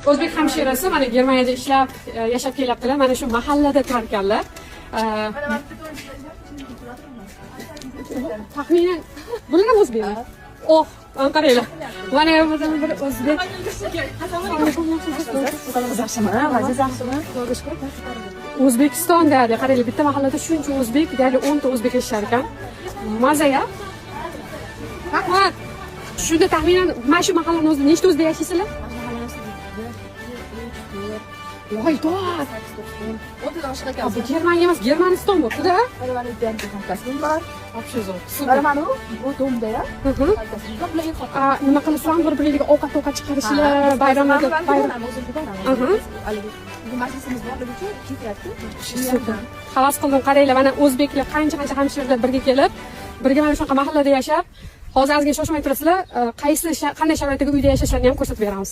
o'zbek hamshirasi mana Germaniyada ishlab yashab kelyaptilar. Mana shu mahallada turar ekanlar. Taxminan bular ham o'zbekmi? Oh, qaranglar. Mana bir o'zbek. O'zbekistonda qaranglar, bitta mahallada shuncha o'zbek, deyarli 10 ta o'zbek yashar ekan. Mazaya. Ha. Shunda taxminan mana shu mahallaning o'zida nechta o'zbek yashaysizlar? Voy, to'rt. Bu Germaniya emas, Germaniston bo'ldi-da. Вообще zo'r. Mana bu domda-ya. Nima qilasizlar? Bir-biriga ovqat chiqarishlar, bayramlarda Bu majlisimiz borligi uchun ketyapti. Havas qildim, qaranglar, mana o'zbeklar qancha hamshiralar birga kelib, birga mana shunaqa mahallada yashab, hozir ozgina shoshmay turasizlar, qanday sharoitdagi uyda yashashlarini ham ko'rsatib beramiz.